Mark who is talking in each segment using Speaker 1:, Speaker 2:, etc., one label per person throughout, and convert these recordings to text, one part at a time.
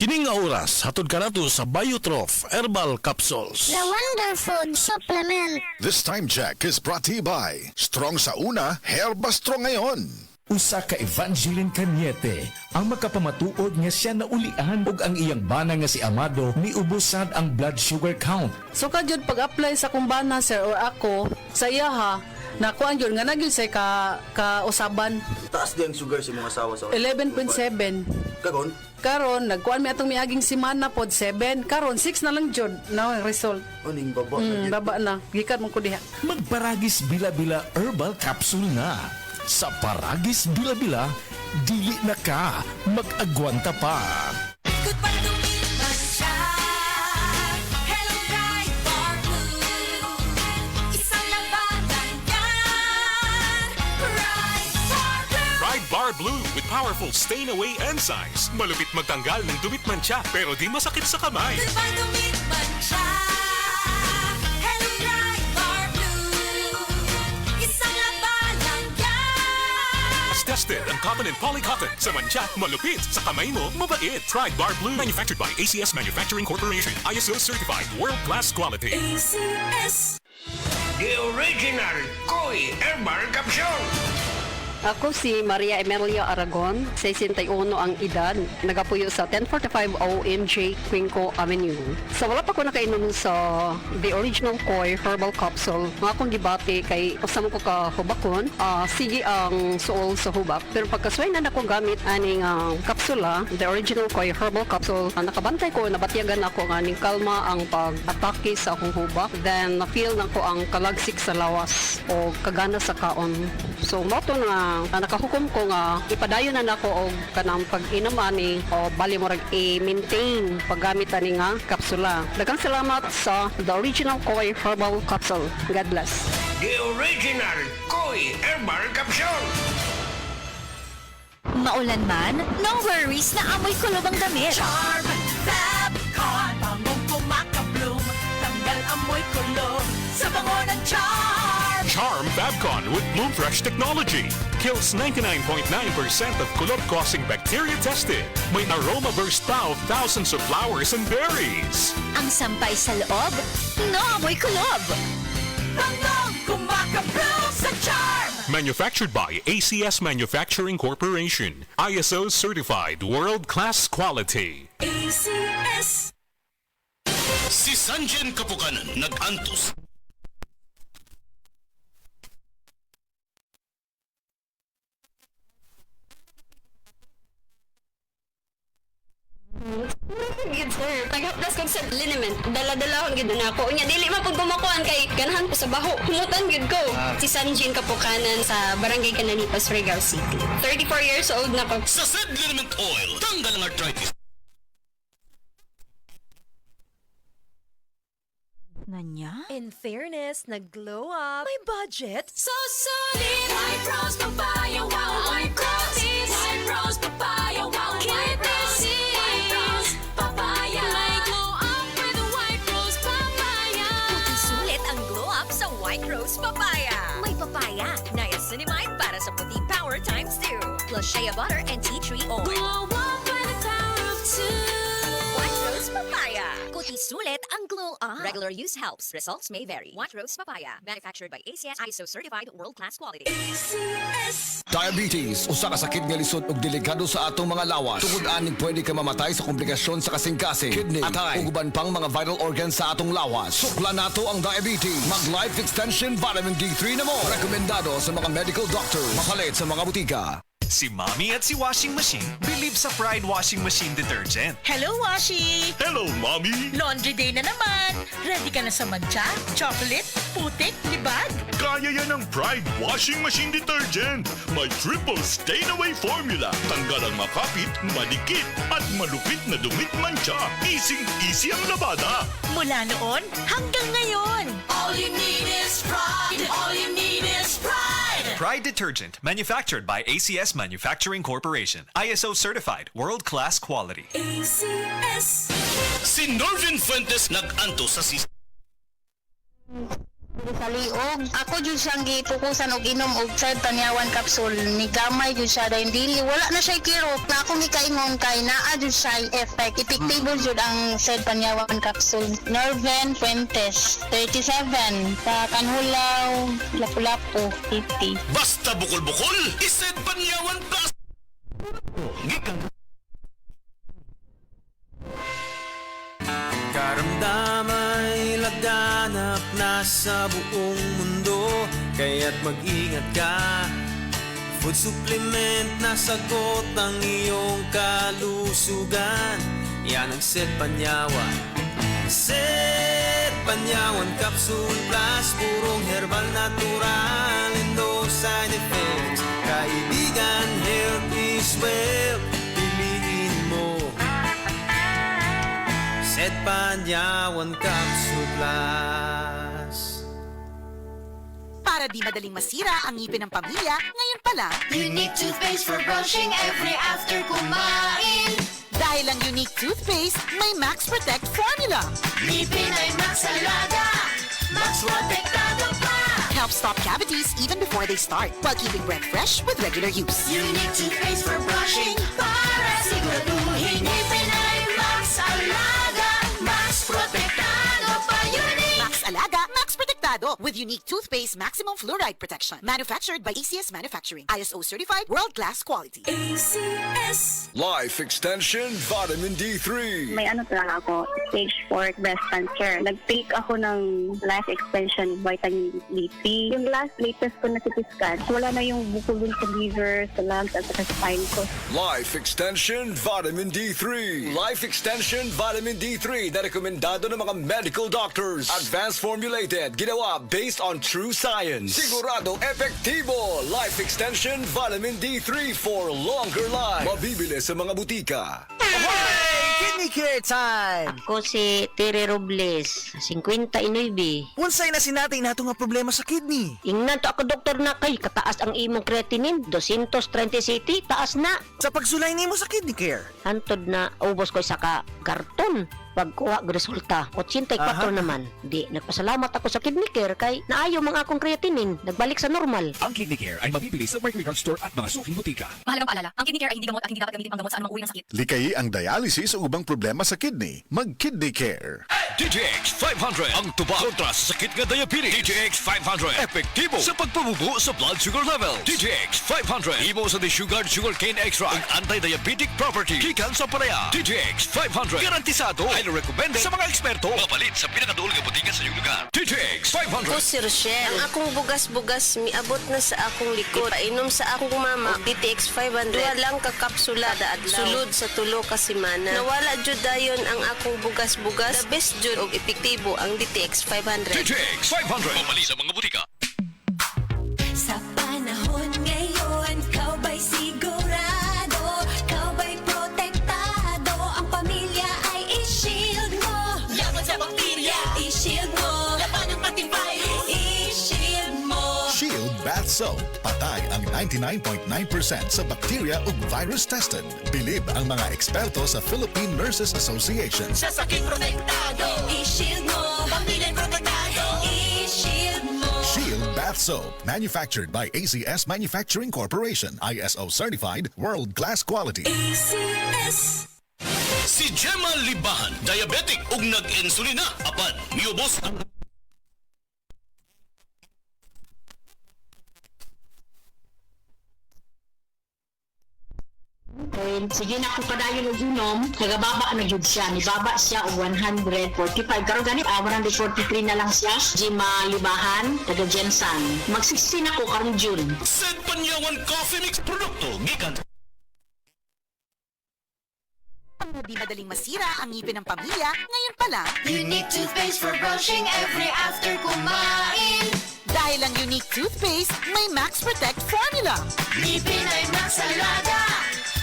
Speaker 1: Kining nga oras, hatod ka nato sa Biotrof Herbal Capsules.
Speaker 2: The Wonder Food Supplement.
Speaker 3: This time check is brought to you by Strong sa una, Herba Strong ngayon.
Speaker 4: Usa ka Evangeline Cañete ang makapamatuod nga siya naulian ug ang iyang bana nga si Amado miubusad ang blood sugar count.
Speaker 5: So kadyod pag-apply sa kumbana sir or ako sa iya ha, nakuan yun nga nagyud say ka usaban
Speaker 6: Taas din ang sugar sa mga asawa sa
Speaker 5: 11.7.
Speaker 6: Kagon?
Speaker 5: Karon nagkuan mi atong miaging semana pod 7. Karon 6 na lang jud na ang result.
Speaker 6: Aning baba.
Speaker 5: Baba na. Gikan mo ko diha.
Speaker 4: Magparagis bila-bila herbal capsule na. Sa Paragis Bila-Bila, dili na ka mag-agwanta pa.
Speaker 7: Goodbye to me, Masya. Hello, Bright Bar Blue. Isang labanan yan. Bright Bar Blue.
Speaker 8: Pride Bar Blue with powerful stain-away enzymes. Malupit magtanggal ng dumit mancha pero di masakit sa kamay.
Speaker 7: Goodbye to me, Masya. Hello, Bright Bar Blue. Isang labanan yan.
Speaker 8: As tested ang cotton and polycotton sa mancha, malupit sa kamay mo, mabait. Pride Bar Blue, manufactured by ACS Manufacturing Corporation. ISO certified, world-class quality.
Speaker 7: ACS.
Speaker 9: The original Koi Herbal Capsule.
Speaker 10: Ako si Maria Emelia Aragon, 61 ang edad, nagapuyo sa 1045 OMJ Quinco Avenue. Sa wala pa ko nakainom sa the original Koi Herbal Capsule, mga akong gibati kay usam ko ka hubakon, sige ang suol sa hubak. Pero pagkasway na ako gamit aning kapsula, the original Koi Herbal Capsule, nakabantay ko, nabatyagan ako ng aning kalma ang pag-atake sa akong hubak. Then na-feel na ko ang kalagsik sa lawas o kagana sa kaon. So moto na nakahukom ko nga ipadayon na nako og kanang pag-inom ani o bali mo rag i-maintain paggamit ani nga kapsula. Daghang salamat sa the original Koi Herbal Capsule. God bless.
Speaker 9: The original Koi Herbal Capsule.
Speaker 7: Maulan man, no worries na amoy kulob ang damit. Charm, Fabcon, bangong kumaka-bloom, tanggal amoy kulob sa bango ng Charm.
Speaker 8: Charm Fabcon with Bloom Fresh technology. Kills 99.9% of kulob-causing bacteria tested. May aroma burst pa of thousands of flowers and berries.
Speaker 7: Ang sampay sa loob, no amoy kulob. Bangong kumaka-bloom sa Charm.
Speaker 8: Manufactured by ACS Manufacturing Corporation. ISO certified, world-class quality.
Speaker 7: ACS.
Speaker 1: Si Sanjen Kapukanan nag-antos.
Speaker 10: Good sir. Nagaplas kong sa liniment. Dala-dala akong gid na ako. Unya dili man pud bumakuan kay ganahan ko sa baho. Humutan gid ko. Si Sanjin Kapukanan sa Barangay Cananitas, Surigao City. 34 years old na ko.
Speaker 1: Sa Said Liniment Oil, tanggal ang arthritis.
Speaker 11: Nanya? In fairness, nag-glow up. May budget?
Speaker 7: So solid. White Rose Papaya, wow, White Rose. White Rose Papaya, wow, White Rose. White Rose Papaya. May glow up with the White Rose Papaya.
Speaker 11: Puti sulit ang glow up sa White Rose Papaya. May papaya, niacinamide para sa puti power times 2. Plus shea butter and tea tree oil.
Speaker 7: Glow up with the power of 2.
Speaker 11: White Rose Papaya. Puti sulit ang glow up. Regular use helps. Results may vary. White Rose Papaya. Manufactured by ACS ISO certified world-class quality.
Speaker 7: ACS.
Speaker 3: Diabetes, usa ka sakit nga lisod ug delikado sa atong mga lawas. Tungod aning pwede ka mamatay sa komplikasyon sa kasing-kasing, kidney, atay, ug uban pang mga vital organs sa atong lawas. Sukla nato ang diabetes. Mag Life Extension Vitamin D3 na mo. Rekomendado sa mga medical doctor. Mapalit sa mga butika.
Speaker 12: Si Mommy at si Washing Machine believe sa Pride Washing Machine Detergent.
Speaker 11: Hello, Washi!
Speaker 8: Hello, Mommy!
Speaker 11: Laundry day na naman. Ready ka na sa mancha, chocolate, putik, libag?
Speaker 8: Kaya yan ang Pride Washing Machine Detergent. May triple stain-away formula. Tanggal ang makapit, malikit, at malupit na dumit mancha. Easy ang labada.
Speaker 11: Mula noon hanggang ngayon.
Speaker 7: All you need is pride. All you need is pride.
Speaker 12: Pride Detergent, manufactured by ACS Manufacturing Corporation. ISO certified, world-class quality.
Speaker 7: ACS.
Speaker 1: Si Norvin Fuentes nag-antos sa
Speaker 2: Sa liog, ako jud siyang gipukusan og inom og side panyawan capsule ni gamay jud siya dahil dili wala na siya kirot na ako mikaingon kay naa jud siya effect epektibo jud ang side panyawan capsule. Norven Fuentes 37 sa Kanhulaw, Lapu-Lapu, City.
Speaker 8: Basta bukol-bukol, ised Panyawan Plus.
Speaker 13: Karamdamay laganap na sa buong mundo, kaya't mag-ingat ka. Food supplement na sagot ang iyong kalusugan. Yan ang Set Panyawan. Set Panyawan Capsule Plus, purong herbal natural and no side effects. Kaibigan, health is wealth. Piliin mo Set Panyawan Capsule Plus.
Speaker 11: Para di madaling masira ang ngipin ng pamilya, ngayon pa lang,
Speaker 7: Unique toothpaste for brushing every after kumain.
Speaker 11: dahil ang Unique toothpaste may Max Protect formula.
Speaker 7: Ngipin ay Max Alaga, Max Protektado pa.
Speaker 11: Helps stop cavities even before they start, while keeping breath fresh with regular use.
Speaker 7: Unique toothpaste for brushing para siguraduhin ngipin ay Max Alaga, Max Protektado pa. Unique
Speaker 11: Max Alaga, Max Protectado with Unique toothpaste maximum fluoride protection. Manufactured by ACS Manufacturing. ISO certified world-class quality.
Speaker 7: ACS.
Speaker 3: Life Extension Vitamin D3.
Speaker 2: May ano talaga ako, stage 4 breast cancer. Nag-take ako ng life extension vitamin D3. Yung latest ko na CT scan, wala na yung bukol dun sa liver, sa lungs, at sa spine ko.
Speaker 3: Life Extension Vitamin D3. Life Extension Vitamin D3 na rekomendado ng mga medical doctors. Advanced formulated, ginawa based on true science. Sigurado epektibo. Life Extension Vitamin D3 for longer life. Mabibili sa mga butika.
Speaker 13: Kidney Care Time!
Speaker 10: Ako si Tere Robles, 59.
Speaker 13: Unsay na sinatay nato nga problema sa kidney?
Speaker 10: Ingnan to ako doktor na kay kataas ang imong creatinine, 230 city, taas na.
Speaker 13: Sa pagsulay nimo sa Kidney Care.
Speaker 10: Hantod na ubos ko sa karton. Pagkuha og resulta, 84 naman. Di, nagpasalamat ako sa Kidney Care kay naayo mga akong creatinine, nagbalik sa normal.
Speaker 4: Ang Kidney Care ay mabibili sa Mercury Drug Store at mga suking butika.
Speaker 11: Mahalagang paalala, ang Kidney Care ay hindi gamot at hindi dapat gamitin pang gamot sa anumang uri ng sakit.
Speaker 8: Likayi ang dialysis o ubang problema sa kidney. Mag-Kidney Care. DTX 500 ang tuba kontra sa sakit nga diabetes. DTX 500 epektibo sa pagpabubo sa blood sugar level. DTX 500 imo sa sugar cane extra ang anti-diabetic property gikan sa palaya. DTX 500 garantisado ay recommended sa mga eksperto. Mapalit sa pinakaduol nga butika sa iyong lugar. DTX 500.
Speaker 10: Si Rochelle, ang akong bugas-bugas miabot na sa akong likod. Painom sa akong mama, DTX 500. Duha lang ka kapsula daadlaw. Sulod sa tulo ka semana. Nawala jud dayon ang akong bugas-bugas. The best jud og epektibo ang DTX 500.
Speaker 8: DTX 500 mapalit sa mga butika.
Speaker 7: Sa panahon ngayon, kau ba'y sigurado? Kau ba'y protektado? Ang pamilya ay i-shield mo. Laban sa bakterya, i-shield mo. Laban ng pati virus, i-shield mo.
Speaker 8: Shield Bath Soap. Patay ang 99.9% sa bacteria ug virus tested. Bilib ang mga eksperto sa Philippine Nurses Association.
Speaker 7: Sa sakit protektado, i-shield mo. Pamilyang protektado, i-shield mo.
Speaker 8: Shield Bath Soap. Manufactured by ACS Manufacturing Corporation. ISO certified world-class quality.
Speaker 7: ACS.
Speaker 8: Si Gemma Libahan, diabetic ug nag-insulina. Apan, miubos ang
Speaker 2: Sige na ko padayon og inom, nagababa na jud siya. Nibaba siya og 145. Karon gani 143 na lang siya. Jima Libahan, taga Jensan. Mag-16 ako karong June.
Speaker 8: Set Panyawan Coffee Mix produkto gikan
Speaker 11: Di madaling masira ang ngipin ng pamilya, ngayon pa lang,
Speaker 7: Unique toothpaste for brushing every after kumain.
Speaker 11: dahil ang Unique toothpaste may Max Protect formula.
Speaker 7: Ngipin ay Max Alaga,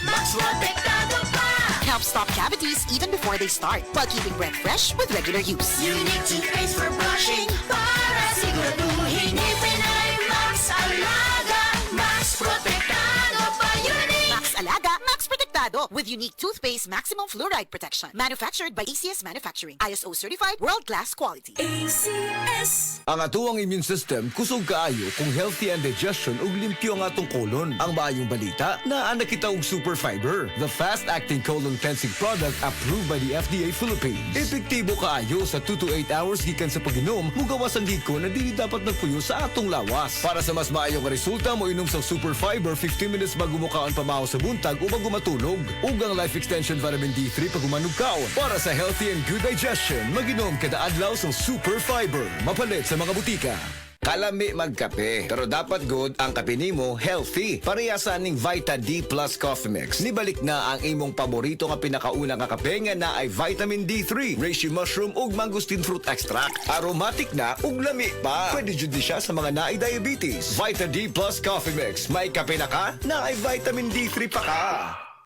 Speaker 7: Max Protektado pa.
Speaker 11: Helps stop cavities even before they start, while keeping breath fresh with regular use.
Speaker 7: Unique toothpaste for brushing para siguraduhin ngipin ay Max Alaga, Max Protektado pa. Unique
Speaker 11: Max Alaga, Max Protectado with unique toothpaste maximum fluoride protection. Manufactured by ACS Manufacturing. ISO certified world-class quality.
Speaker 7: ACS.
Speaker 3: Ang atuang immune system kusog kaayo kung healthy and digestion ug limpyo ang atong colon. Ang maayong balita, naa na kita og super fiber, the fast-acting colon cleansing product approved by the FDA Philippines. Epektibo kaayo sa 2 to 8 hours gikan sa pag-inom, mugawas ang giko na dili dapat nagpuyo sa atong lawas. Para sa mas maayong resulta, mo inom sa super fiber 15 minutes bago mo kaon pamahaw sa buntag o bago matulog. Ug ang Life Extension Vitamin D3 pag umanog kaon. Para sa healthy and good digestion, mag-inom kada adlaw sa super fiber. Mapalit sa mga butika. Kalami magkape, pero dapat good ang kape nimo healthy. Parehasa ning Vita D Plus Coffee Mix. Nibalik na ang imong paborito nga pinakauna nga kape nga na ay vitamin D3, reishi mushroom ug mangosteen fruit extract. Aromatic na ug lami pa. Pwede jud siya sa mga naay diabetes. Vita D Plus Coffee Mix. May kape na ka, na ay vitamin D3 pa ka.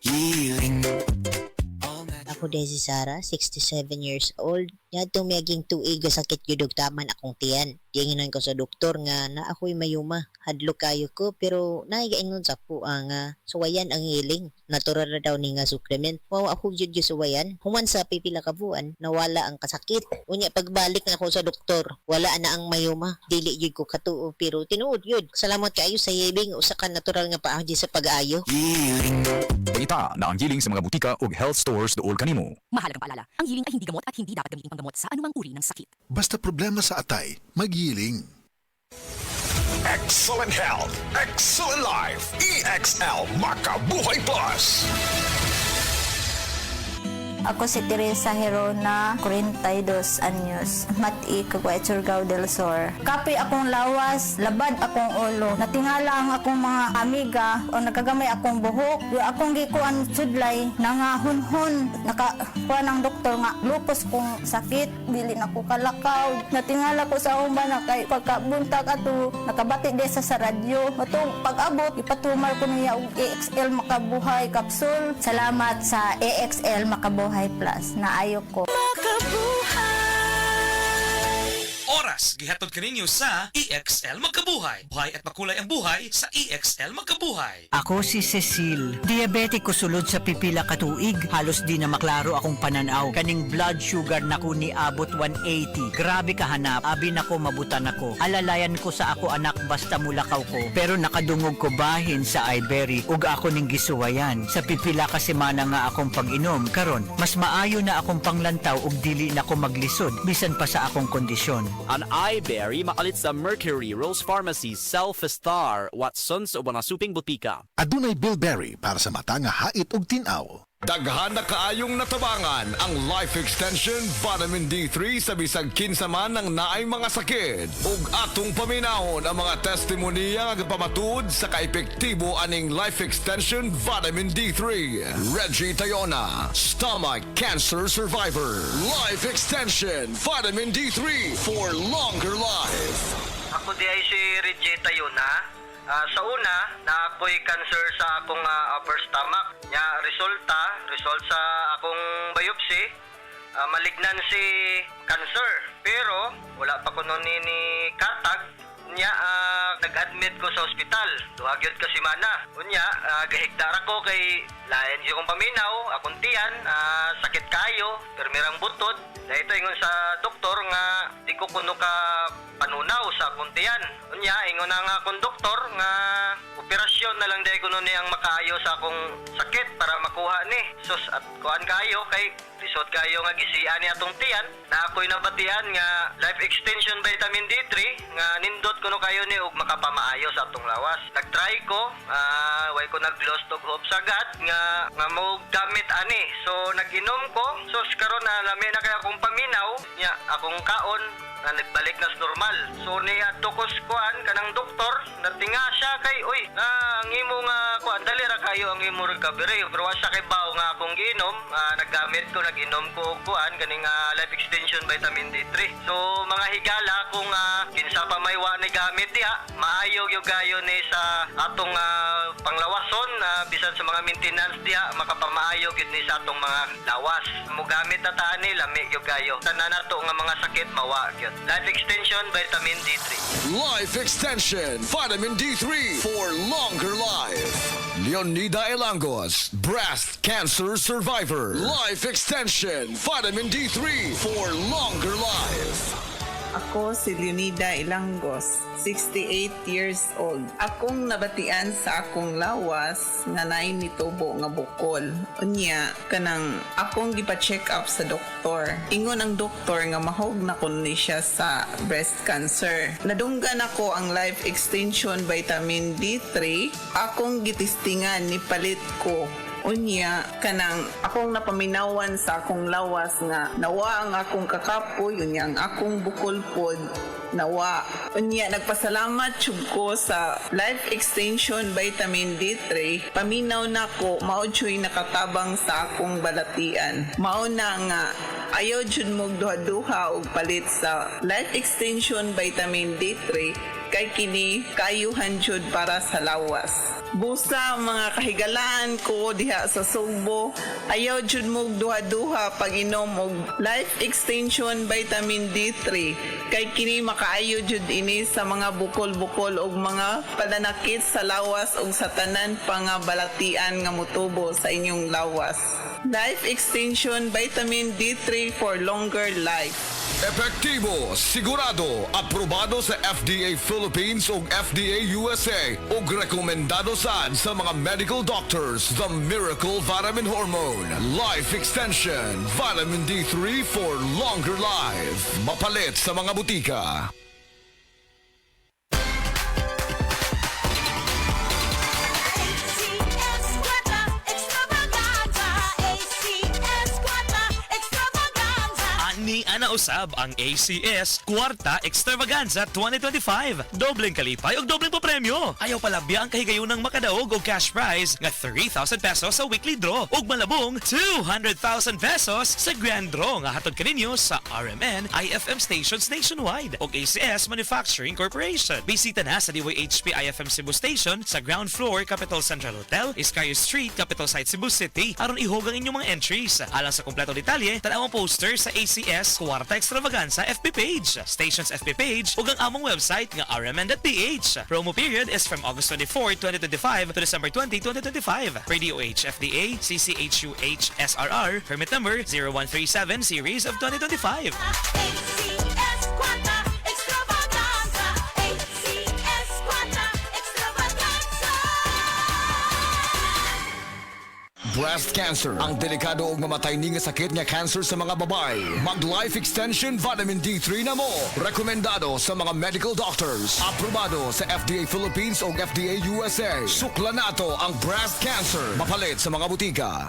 Speaker 3: Healing.
Speaker 14: Ako din si Sarah, 67 years old. Yadtong miyaging tuig sakit yudog taman akong tiyan. Diyanginan ko sa doktor nga na ako'y mayuma. Hadlo kayo ko pero naigaingon sa po ang suwayan ang healing. Natural na daw ni nga supplement. Wow, ako jud yung suwayan. Human sa pipila ka buwan, nawala ang kasakit. Unya pagbalik na ako sa doktor, wala na ang mayuma. Dili jud ko katuo pero tinuod yun. Salamat kayo sa healing usa ka natural nga paagi sa pag-ayo.
Speaker 15: Ita na ang giling sa mga butika ug health stores dool kanimo.
Speaker 11: Mahalagang paalala, ang healing ay hindi gamot at hindi dapat gamitin panggamot sa anumang uri ng sakit.
Speaker 8: Basta problema sa atay, mag-healing.
Speaker 9: Excellent health, excellent life. EXL Makabuhay Plus.
Speaker 16: Ako si Teresa Herona, 42 anyos, Mati, Cagayan, Surigao del Sur. Kape akong lawas, labad akong ulo. Natingala ang akong mga amiga o nagagamay akong buhok. Yung akong gikuan sudlay, nangahunhon. Nakakuha ng doktor nga, lupus kong sakit, dili na ko kalakaw. Natingala ko sa umba na kay pagkabuntag ato, nakabati desa sa radyo. Matong pag-abot, ipatumar ko niya og EXL Makabuhay Capsule. Salamat sa EXL Makabuhay Plus na ayok ko.
Speaker 17: Oras, gihatod kaninyo sa EXL Magkabuhay. Buhay at makulay ang buhay sa EXL Magkabuhay.
Speaker 18: Ako si Cecil. Diabetic ko sulod sa pipila ka tuig. Halos di na maklaro akong pananaw. Kaning blood sugar nako ni abot 180. Grabe kahanap. Abi nako mabutan ako. Alalayan ko sa ako anak basta mulakaw ko. Pero nakadungog ko bahin sa Iberry ug ako ning gisuwayan. Sa pipila ka semana nga akong pag-inom. Karon, mas maayo na akong panglantaw ug dili na ko maglisod bisan pa sa akong kondisyon.
Speaker 19: Ang iBerry makalit sa Mercury, Rose Pharmacy, Self-Star, Watsons o mga suping butika.
Speaker 8: Adunay Bilberry para sa mata nga hait ug tin-aw.
Speaker 3: Daghan na kaayong natabangan ang Life Extension Vitamin D3 sa bisag kinsa man ang naay mga sakit. Ug atong paminahon ang mga testimonya nga pamatuod sa kaepektibo aning Life Extension Vitamin D3. Reggie Tayona, stomach cancer survivor. Life Extension Vitamin D3 for longer life.
Speaker 20: Ako di ay si Reggie Tayona. Sa una, na ako'y cancer sa akong upper stomach. Nya result sa akong biopsy, malignancy cancer. Pero wala pa ko nun ni katag. Nya nag-admit ko sa ospital. Duhagyod ka semana. Unya gahigdara ko kay lain di kong paminaw, akong tiyan, sakit kayo, permirang butod. Dahil ito ingon sa doktor nga di ko kuno ka panunaw sa akong tiyan. Unya ingon na nga akong doktor nga operasyon na lang dahil kuno ni ang makaayo sa akong sakit para makuha ni. Sus at kuan kayo kay lisod kayo nga gisian ni atong tiyan na ako'y nabatian nga Life Extension Vitamin D3 nga nindot kuno kayo ni ug makapamaayo sa atong lawas. Nagtry ko, way ko nag-lost og hope sagad nga mo gamit ani. So nag-inom ko, so karon na lami na kay akong paminaw nya akong kaon na nagbalik na sa normal. So ni atukos kuan kanang doktor natinga siya kay uy ang imo nga kuan dali ra kayo ang imo recovery pero wa siya kay bawo nga akong giinom naggamit ko nag-inom ko og kuan kaning Life Extension Vitamin D3. So mga higala kung kinsa pa may wa ni gamit diha maayo gyud gayo ni sa atong panglawason bisan sa mga maintenance diha makapamaayo gyud ni sa atong mga lawas. Mo gamit ta ani lami gyud gayo. Tanan nato nga mga sakit mawa gyud. Life Extension Vitamin D3.
Speaker 3: Life Extension Vitamin D3 for longer life. Leonida Elangos, breast cancer survivor. Life extension, vitamin D3 for longer life.
Speaker 21: Ako si Leonida Ilangos, 68 years old. Akong nabatian sa akong lawas nga naay nitubo nga bukol. Unya, kanang akong gipa-check up sa doktor. Ingon ang doktor nga mahog na kun ni siya sa breast cancer. Nadunggan ako ang life extension vitamin D3. Akong gitistingan ni palit ko. Unya, kanang akong napaminawan sa akong lawas nga nawa ang akong kakapoy, unya ang akong bukol pod nawa. Unya, nagpasalamat jud ko sa Life Extension Vitamin D3. Paminaw na ko, mao jud nakatabang sa akong balatian. Mao na nga, ayaw jud mo duha-duha og palit sa Life Extension Vitamin D3 kay kini kayuhan jud para sa lawas. Busa mga kahigalaan ko diha sa Sugbo, ayaw jud mo duha-duha pag inom og Life Extension Vitamin D3 kay kini makaayo jud ini sa mga bukol-bukol og mga pananakit sa lawas og sa tanan pa nga balatian nga motubo sa inyong lawas. Life Extension Vitamin D3 for longer life.
Speaker 3: Epektibo, sigurado, aprobado sa FDA Philippines ug FDA USA ug rekomendado sad sa mga medical doctors. The Miracle Vitamin Hormone, Life Extension, Vitamin D3 for longer life. Mapalit sa mga butika.
Speaker 17: Ni ana usab ang ACS Kwarta Extravaganza 2025. Dobleng kalipay ug dobleng papremyo. Ayaw palabya ang kahigayunang makadaog og cash prize nga 3,000 pesos sa weekly draw ug malabong 200,000 pesos sa grand draw nga hatod kaninyo sa RMN IFM stations nationwide ug ACS Manufacturing Corporation. Bisita na sa DYHP IFM Cebu Station sa ground floor Capital Central Hotel, Iscario Street, Capital Site Cebu City aron ihog ang inyong mga entries. Alang sa kompleto detalye, tanaw ang poster sa ACS Kwarta Extravaganza FB page, station's FB page ug ang among website nga rmn.ph. Promo period is from August 24, 2025 to December 20, 2025. Per DOH FDA CCHUH SRR permit number 0137 series of 2025.
Speaker 7: ACS Kwarta Extravaganza, ACS Kwarta Extravaganza.
Speaker 3: Breast cancer, ang delikado ug mamatay ni nga sakit nga cancer sa mga babae. Mag Life Extension Vitamin D3 na mo. Rekomendado sa mga medical doctors. Aprobado sa FDA Philippines ug FDA USA. Sukla nato ang breast cancer. Mapalit sa mga butika.